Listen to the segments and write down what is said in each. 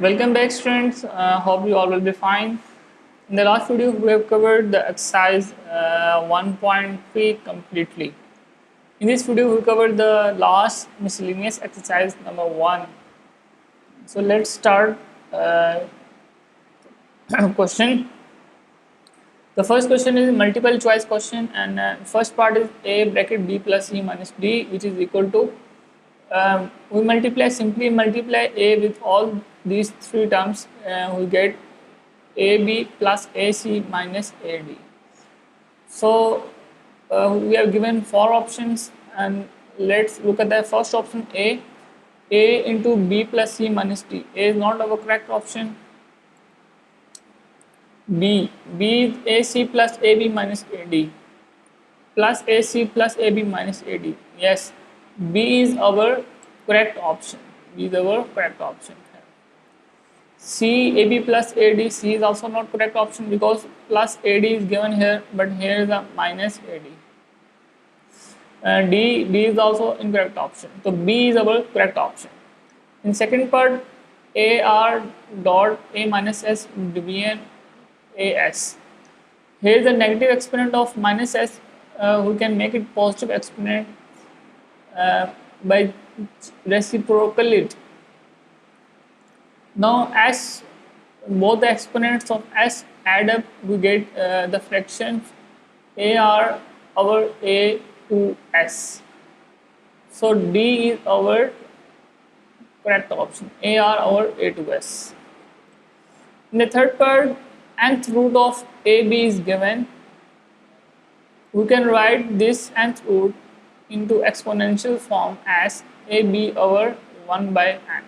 Welcome back, students. Hope you all will be fine. In the last video, we have covered the exercise 1.3 completely. In this video, we covered the last miscellaneous exercise number 1. So let's start question. The first question is multiple choice question, and first part is a bracket b plus c minus d, which is equal to we simply multiply a with all these three terms. We get ab plus ac minus ad. So we have given four options, and let's look at the first option, a into b plus c minus d. A is not our correct option. B is ac plus ab minus ad plus ac plus ab minus ad. Yes, b is our correct option. B is our correct option. C ab plus ad, c is also not correct option because plus ad is given here, but here is a minus ad. D is also incorrect option. So B is our correct option. In second part, AR dot A minus S division AS. Here is the negative exponent of minus S. We can make it positive exponent by reciprocal it. Now as both the exponents of S add up, we get the fractions AR our A to S. So D is our correct option. AR our A to S. In the third part, nth root of AB is given. We can write this nth root into exponential form as AB over 1 by n.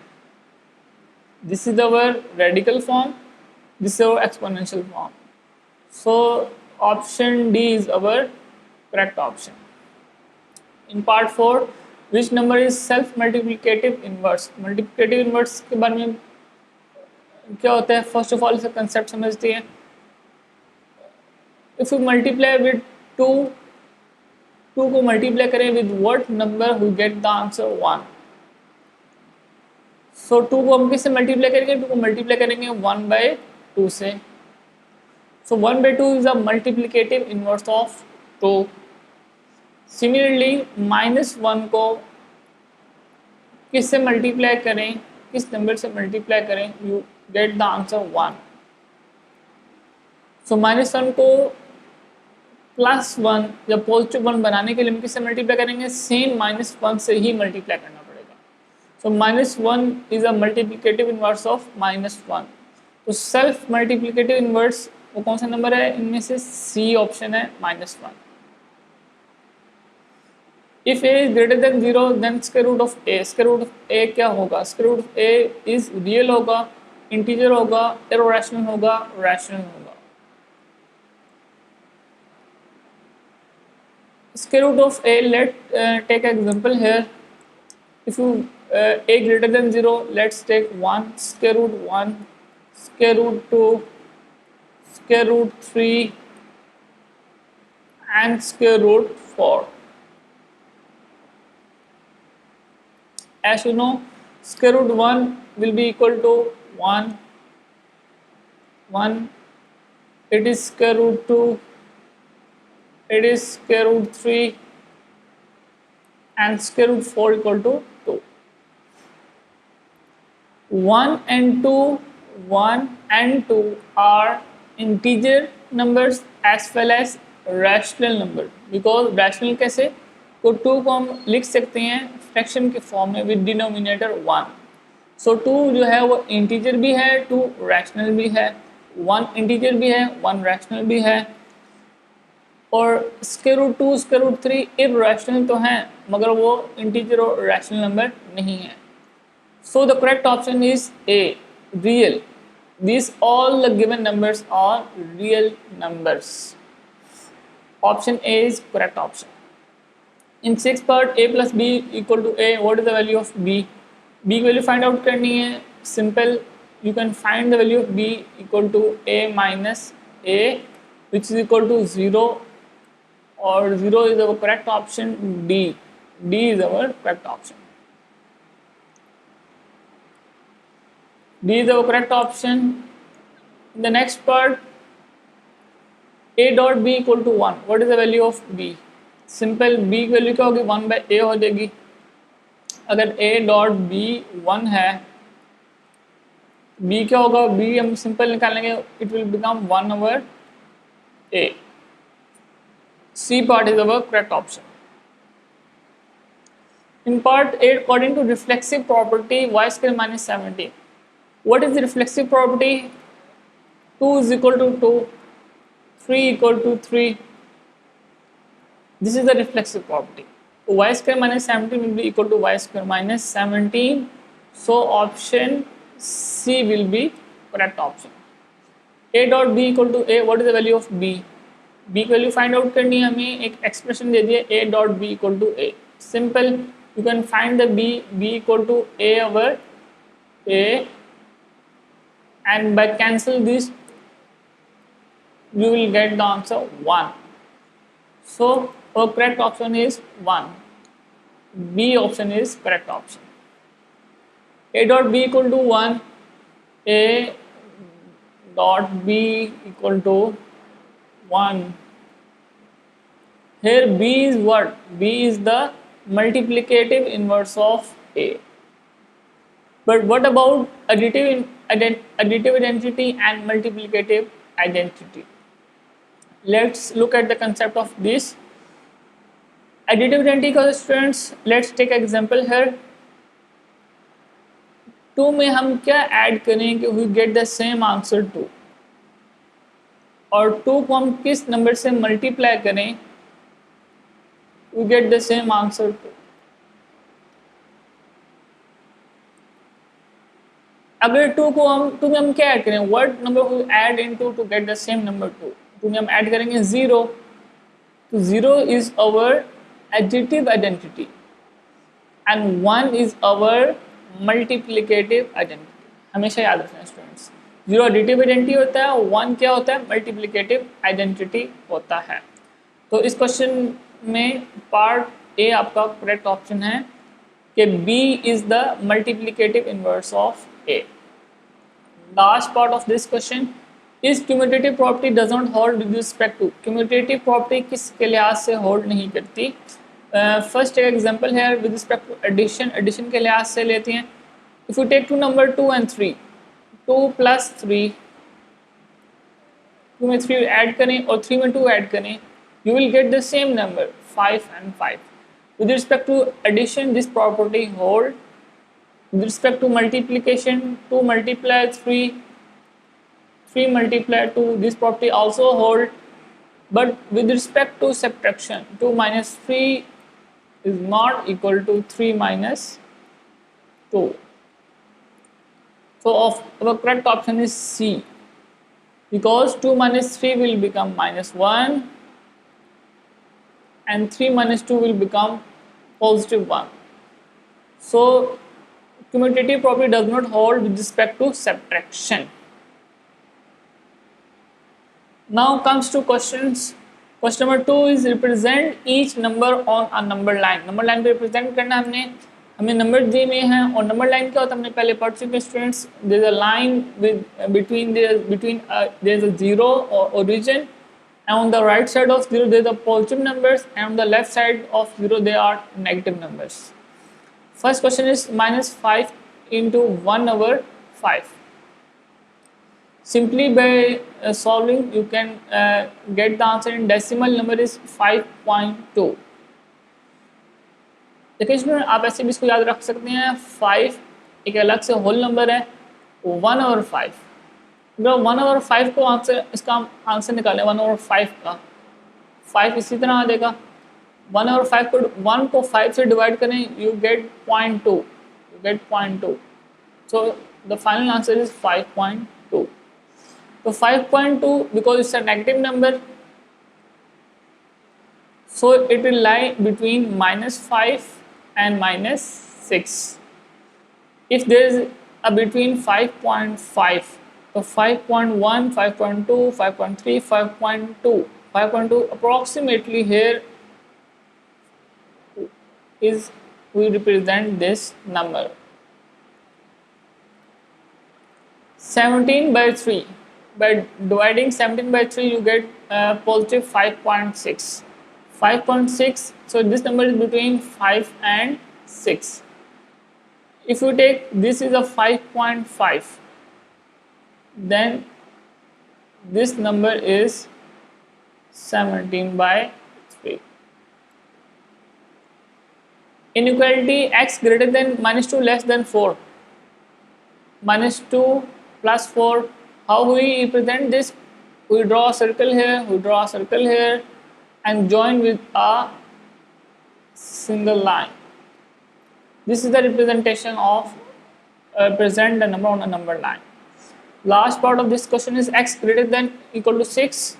This is our radical form. This is our exponential form. So option D is our correct option. In part 4, which number is self multiplicative inverse? Multiplicative inverse के बारे में क्या होता है? First of all, इसका concept समझते हैं. If we multiply with 2 को multiply करें with what number, we get the answer 1. So 2 को हम किससे multiply करेंगे? 2 को multiply करेंगे 1 by 2 से. So 1 by 2 is a multiplicative inverse of 2. Similarly minus 1 को किससे मल्टीप्लाई करें, किस नंबर से मल्टीप्लाई करें, you get the answer 1. So minus 1 को प्लस 1 या पॉजिटिव 1 बनाने के लिए हम किससे मल्टीप्लाई करेंगे? सेम माइनस 1 से ही मल्टीप्लाई करना पड़ेगा. So minus 1 is a multiplicative inverse of minus 1. तो सेल्फ मल्टीप्लिकेटिव इनवर्स वो कौन सा नंबर है? इनमें से सी ऑप्शन है, minus 1. If a is greater than 0, then square root of a. Square root of a क्या होगा? Square root of a is real होगा, integer होगा, irrational होगा, rational होगा. Square root of a, let take example here. If you a greater than 0, let's take 1, square root 1, square root 2, square root 3, and square root 4. As you know, square root 1 will be equal to 1, 1, it is square root 2, it is square root 3, and square root 4 equal to 2. 1 and 2, 1 and 2 are integer numbers as well as rational number. Because rational कैसे? तो 2 को हम लिख सकते हैं fraction के form में with denominator 1. सो 2 जो है वो इंटीजर भी है, 2 रैशनल भी है, 1 इंटीजर भी है, 1 रैशनल भी है. और square root 2, square root 3 irrational तो हैं, मगर वो इंटीजर और रैशनल नंबर नहीं है. So the correct option is a, real. These all the given numbers are real numbers. Option A is correct option. In sixth part, a plus b equal to a. What is the value of b? B की value find out करनी है. Simple, you can find the value of b equal to a minus a which is equal to 0, और 0 is our correct option. D is our correct option. D is the correct option. In the next part, A dot B equal to 1. What is the value of B? Simple, B की value क्या होगी, 1 by A हो जाएगी. अगर A dot B 1 है, B क्या होगा, B हम सिंपल निकालेंगे, it will become 1 over A. C part is our correct option. In part 8, according to reflexive property y square minus 17. What is the reflexive property? 2 is equal to 2, 3 equal to 3. This is the reflexive property. Y square minus 17 will be equal to y square minus 17. So option C will be correct option. A dot B equal to A. What is the value of B? B की value find out करनी है हमें. एक expression दे दिया A dot B equal to A. Simple. You can find the B equal to A over A, and by cancel this you will get the answer 1. So our correct option is 1. B option is correct option. A dot B equal to 1. A dot B equal to 1. Here B is what? B is the multiplicative inverse of A. But what about additive identity and multiplicative identity? Let's look at the concept of this. Additive identity का students, let's take example here. 2 में हम क्या add करें कि we get the same answer 2, और 2 को हम किस नंबर से मल्टीप्लाई करें we get the same answer 2. अगर 2 में हम क्या ऐड करें, what number we add into to get the same number 2? 2 में हम ऐड करेंगे 0. तो 0 is our additive identity and 1 is our multiplicative identity. हमेशा याद रखना स्टूडेंट्स, 0 additive identity होता है, 1 क्या होता है, multiplicative identity होता है. तो इस क्वेश्चन में पार्ट ए आपका करेक्ट ऑप्शन है कि B is the multiplicative inverse of A. Last part of this question is commutative property does not hold with respect to. Commutative property किसके लिहाज से होल्ड नहीं करती. फर्स्ट एक एग्जांपल है विद रिस्पेक्ट टू एडिशन के लिहाज से लेते हैं. If you take 2 number 2 and 3, 2 plus 3, 2 में 3 ऐड करें और 3 में 2 ऐड करें, you will get the same number 5 and 5. With respect to addition, this property hold. With respect to multiplication, 2 multiply 3, 3 multiply 2, this property also hold. But with respect to subtraction, 2 minus 3 is not equal to 3 minus 2. So our correct option is C, because 2 minus 3 will become minus 1 and 3 minus 2 will become positive 1. So commutative property does not hold with respect to subtraction. Now comes to questions. Question number 2 is represent each number on a number line. Number line पे represent करना है हमें number दिए हुए हैं, और number line क्या होता है हमने पहले पढ़ चुके हैं students. There is a line with between there is a zero or origin, and on the right side of 0 there are the positive numbers, and on the left side of 0 there are negative numbers. First question is minus 5 into 1 over 5. Simply by solving you can get the answer in decimal number is 5.2. देखिए student, आप ऐसे भी इसको याद रख सकते हैं. 5 एक अलग से होल नंबर है, 1 over 5. अगर 1 over 5 को इसका आंसर निकालें 1 over 5 का, 5 इसी तरह आ जाएगा. 1 over 5 को 1 को 5 से डिवाइड करें, you get 0.2. So the final answer is 5.2. तो 5.2 because it's a negative number, so it will lie between -5 and -6. If there is a between 5.5, so 5.1, 5.2, 5.3, 5.2 approximately here is we represent this number. 17 by 3. By dividing 17 by 3, you get positive 5.6. 5.6, so this number is between 5 and 6. If you take this is a 5.5, then this number is 17 by 3. Inequality x greater than minus 2 less than 4. Minus 2 plus 4. How we represent this? We draw a circle here, we draw a circle here, and join with a single line. This is the representation of present the number on a number line. Last part of this question is x greater than equal to 6.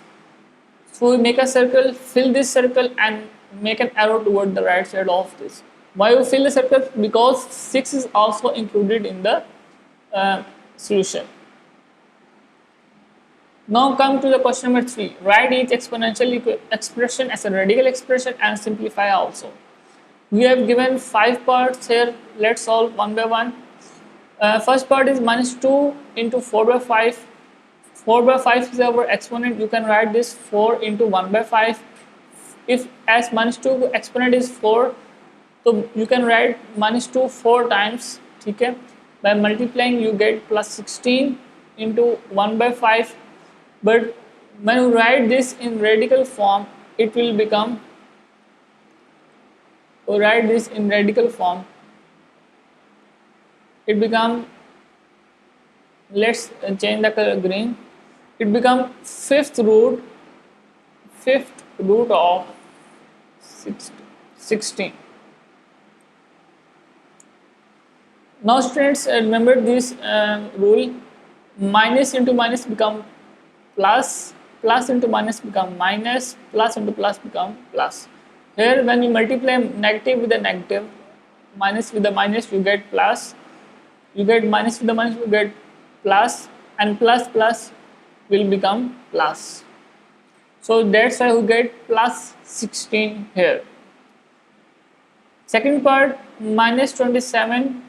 So we make a circle, fill this circle and make an arrow toward the right side of this. Why we fill the circle? Because 6 is also included in the solution. Now come to the question number 3. Write each exponential expression as a radical expression and simplify also. We have given 5 parts here. Let's solve one by one. First part is minus 2 into 4 by 5. 4 by 5 is our exponent. You can write this 4 into 1 by 5. If as minus 2 exponent is 4, so you can write minus 2 4 times. Okay? By multiplying you get plus 16 into 1 by 5. But when you write this in radical form, it will become, write this in radical form, it become, let's change the color green, it become fifth root of 16. Now students, remember this rule, minus into minus become plus, plus into minus become minus, plus into plus become plus. Here when you multiply negative with a negative, minus with a minus, you get plus, you get minus with the minus, you get plus, and plus plus will become plus. So that's why we get plus 16 here. Second part, minus 27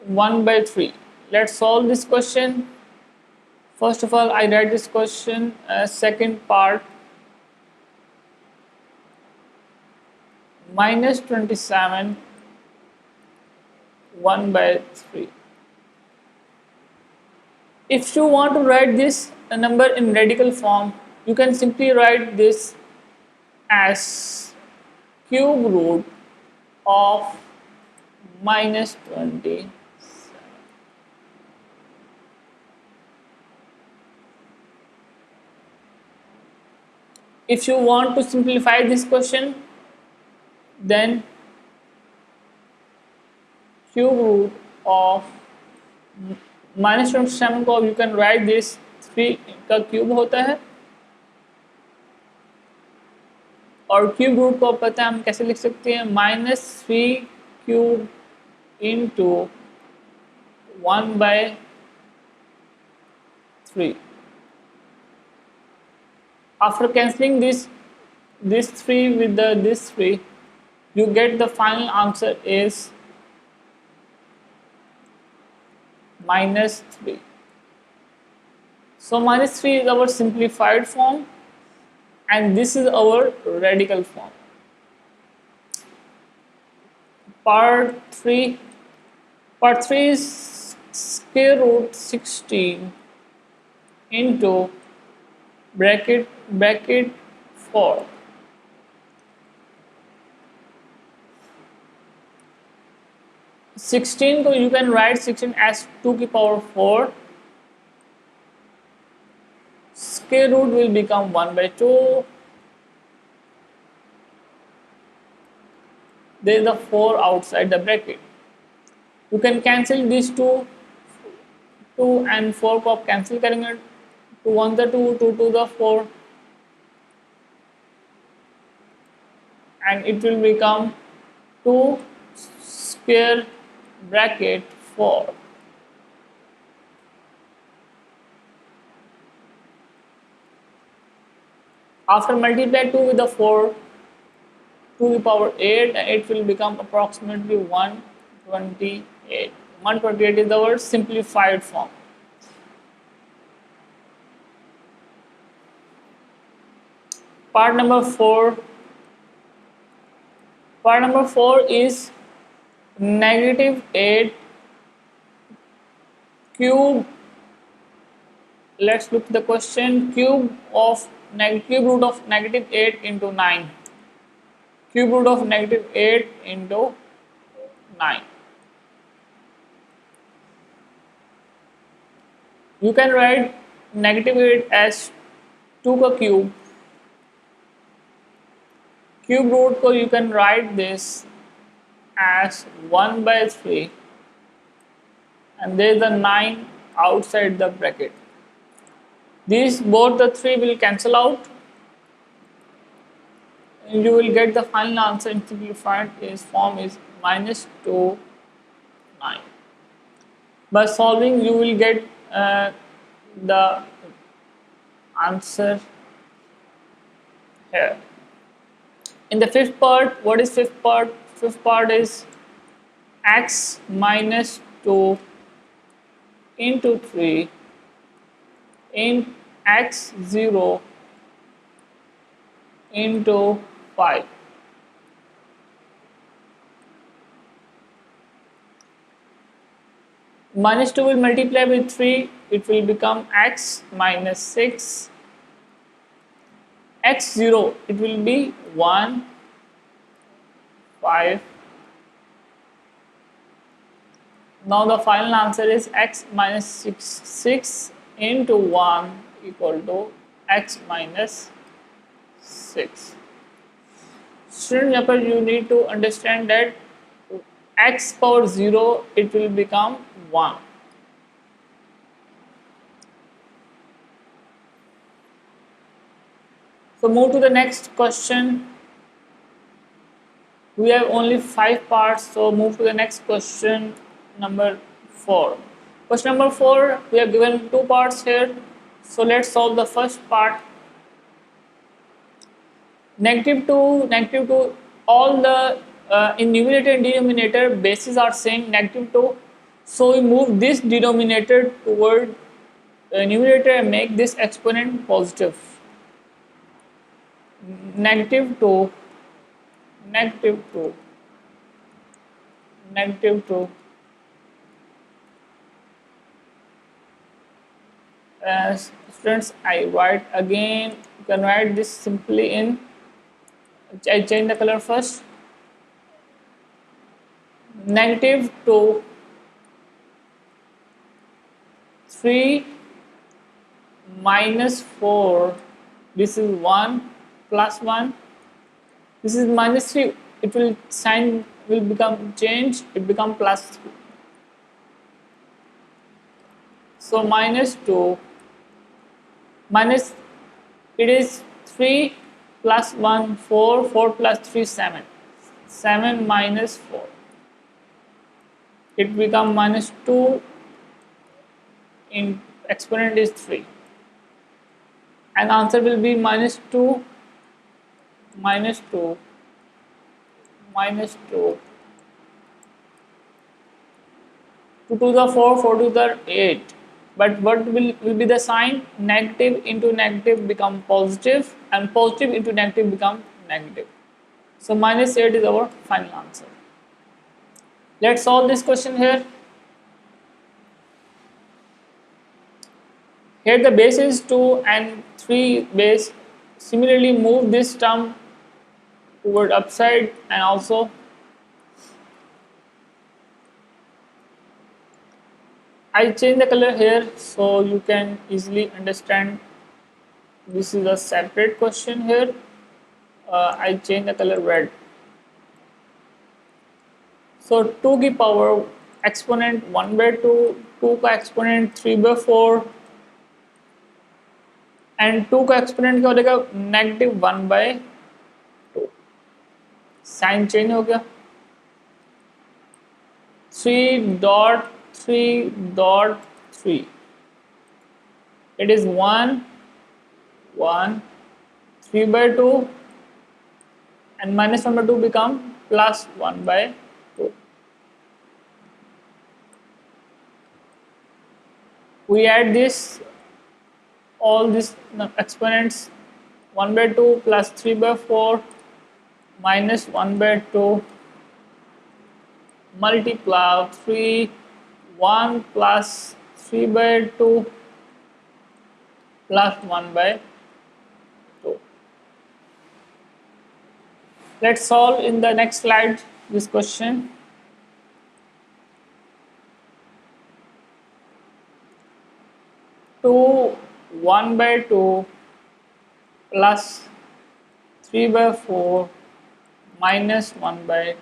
1 by 3. Let's solve this question. First of all, I write this question, second part, minus 27 1 by 3. If you want to write this number in radical form, you can simply write this as cube root of minus 27. If you want to simplify this question, then cube root of minus 27 को you can write this 3 का cube होता है, और cube root को पता है हम कैसे लिख सकते हैं, minus 3 cube into 1 by 3. After cancelling this 3 with this 3, you get the final answer is minus 3. So minus 3 is our simplified form and this is our radical form. Part 3 is square root 16 into bracket 4. Sixteen, so you can write 16 as 2 की power 4. Square root will become 1 by 2. There is a 4 outside the bracket. You can cancel these 2 and 4 को आप cancel करेंगे. 2 1 the 2, 2 2 the 4, and it will become 2 square bracket 4. After multiply 2 with the 4, 2 to the power 8, and it will become approximately 128. 8. 128 is our simplified form. Part number 4. Part number 4 is negative 8 cube. Let's look at the question. Cube root of negative 8 into 9. Cube root of negative 8 into 9. You can write negative 8 as 2 का cube. Cube root को you can write this as 1 by 3 and there is a 9 outside the bracket. These both the 3 will cancel out and you will get the final answer in simplified form is minus 2 9. By solving you will get the answer here. In the fifth part, what is fifth part? Fifth part is x minus 2 into 3 in x0 into 5. Minus 2 will multiply with 3, it will become x minus 6. X0, it will be 1, 5. Now the final answer is x minus 6 into 1 equal to x minus 6. Student, you need to understand that x power 0, it will become 1. So move to the next question. We have only 5 parts, so move to the next question, number 4. Question number 4, we have given 2 parts here. So let's solve the first part. Negative 2, all the in numerator and denominator bases are same, negative 2. So we move this denominator toward numerator and make this exponent positive. Negative 2, negative 2, negative 2. Students, I write again. You can write this simply in. I change the color first. Negative 2, 3 minus 4. This is 1 plus 1. This is minus 3. It will sign will become change. It become plus 3. So minus 2 minus, it is 3 plus 1 4, 4 plus 3 7, 7 minus 4. It become minus 2 in exponent is 3 and answer will be minus 2 minus 2 minus 2. 2 to the 4, 4 to the 8. But what will be the sign? Negative into negative become positive and positive into negative become negative. So minus 8 is our final answer. Let's solve this question here. Here the base is 2 and 3 base. Similarly move this term toward upside and also I change the color here so you can easily understand. This is a separate question here. I change the color red. So 2 की power exponent 1 by 2, 2 का exponent 3 by 4 and 2 का exponent क्या हो जाएगा negative 1 by 2. Sign change हो गया. 3.3.3. It is 1, 1, 3 by 2 and minus 1 by 2 become plus 1 by 2. we add this all these exponents 1 by 2 plus 3 by 4 minus 1 by 2 multiply 3 1 plus 3 by 2 plus 1 by 2. Let's solve in the next slide this question. 2 1 by 2 plus 3 by 4 minus 1 by 2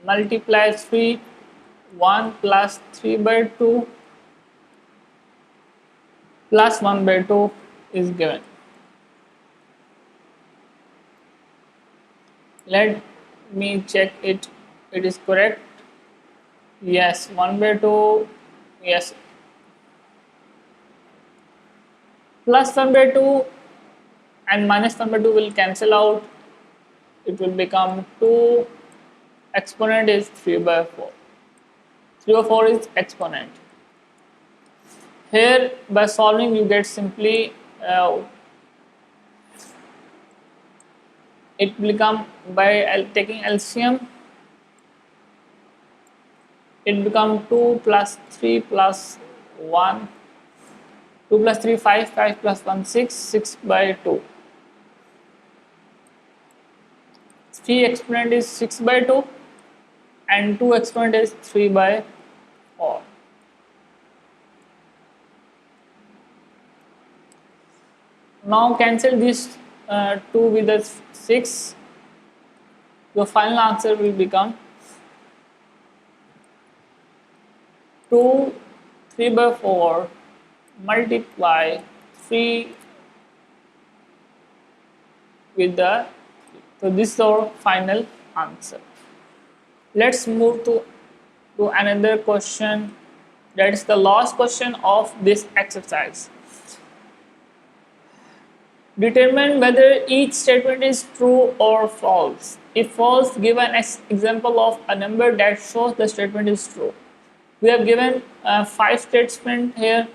multiply 3 1 plus 3 by 2 plus 1 by 2 is given. Let me check it. It is correct. Yes, 1 by 2. Yes. Plus 1 by 2 and minus 1 by 2 will cancel out. It will become 2. Exponent is 3 by 4. 3 by 4 is exponent. Here by solving you get simply it will become by taking LCM it become 2 plus 3 plus 1 2 plus 3 5 5 plus 1 6 by 2 3 exponent is 6 by 2 and 2 exponent is 3 by 4. Now cancel this 2 with the 6. Your final answer will become 2 3 by 4 multiply 3 with the, so this is our final answer. Let's move to another question. That is the last question of this exercise. Determine whether each statement is true or false. If false, give an example of a number that shows the statement is true. We have given 5 statements here.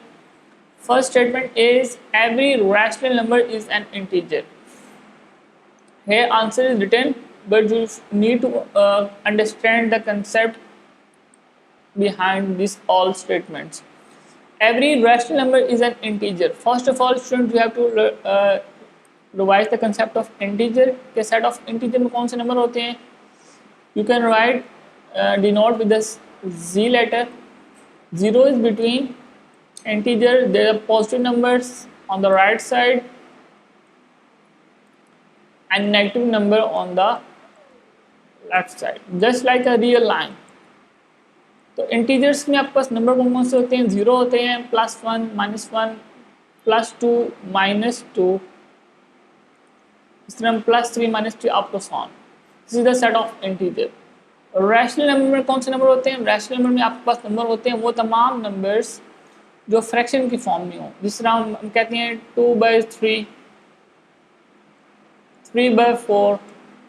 First statement is every rational number is an integer. Here answer is written, but you need to understand the concept behind these all statements. Every rational number is an integer. First of all, students, we have to revise the concept of integer. के set of integer में कौन से number होते हैं? You can write denote with the z letter. 0 is between integer. There are positive numbers on the right side and negative number on the left side, just like a real line. तो integers में आपके पास number कौन कौन से होते हैं? 0 होते हैं, +1 -1 +2 -2 इस तरह +3 -3 आपको shown. This is the set of integer. Rational number में कौन से नंबर होते हैं? रैशनल नंबर में आपके पास नंबर होते हैं वो तमाम नंबर्स जो फ्रैक्शन की फॉर्म में हो. जिस तरह हम कहते हैं 2/3 3/4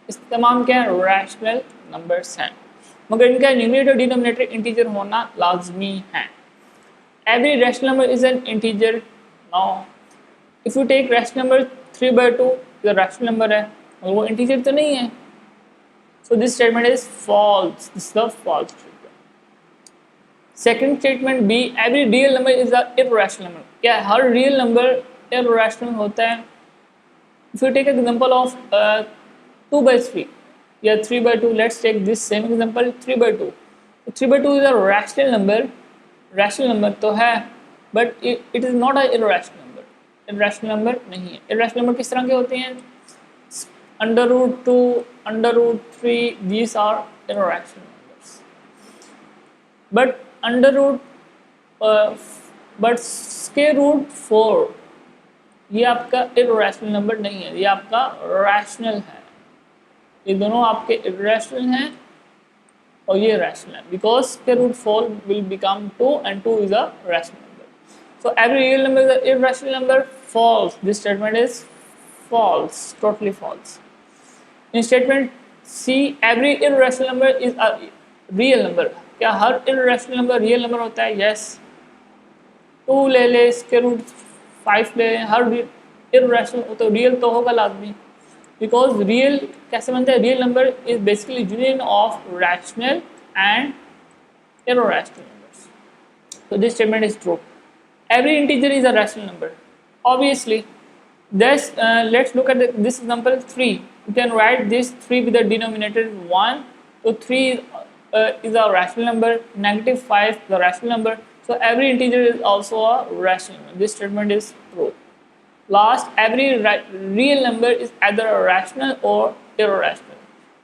इस तमाम क्या है? रैशनल नंबर्स हैं, मगर इनका न्यूमरेटर डिनोमिनेटर इंटीजर होना लाजमी है. Every rational number is an integer. Now if you take rational number 3/2 जो रैशनल नंबर है और वो इंटीजर तो नहीं है. So this statement is false. This is the false statement. Second statement B every real number is a irrational number. क्या हर real number irrational होता है? If you take example of 2/3 या 3/2, let's take this same example 3/2. 3/2 is a rational number. Rational number तो है, but it is not a irrational number. Irrational number नहीं है. Irrational number किस तरह के होते हैं? √2, √3, these are irrational numbers. But square root 4 ये आपका irrational number नहीं है, ये आपका rational है. ये दोनों आपके irrational हैं और ये rational है, because square root 4 will become 2 and 2 is a rational number. So every real number is an irrational number. False. This statement is false, totally false. In statement C, every irrational number is a real number. क्या हर irrational number real number होता है? Yes. 2 ले ले, square root 5 ले, हर irrational तो real तो होगा लाजमी, बिकॉज रियल कैसे बनता है, real number is basically union of rational and irrational numbers. So this statement is true. Every integer is a rational number. Obviously, let's look at this example 3. You can write this 3 with the denominator 1. So 3 is a rational number. Negative 5 is a rational number. So every integer is also a rational number. This statement is true. Last, every real number is either a rational or irrational.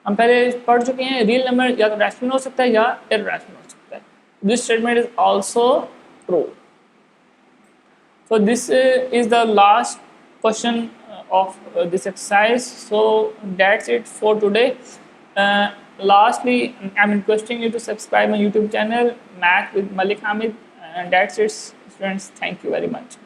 हम पहले पढ़ चुके हैं, real number या तो rational हो सकता है या इररेशनल हो सकता है. This statement is also true. So this is the last question of this exercise. So that's it for today. Lastly, I'm requesting you to subscribe my YouTube channel, Math with Malik Hamid. And that's it, students. Thank you very much.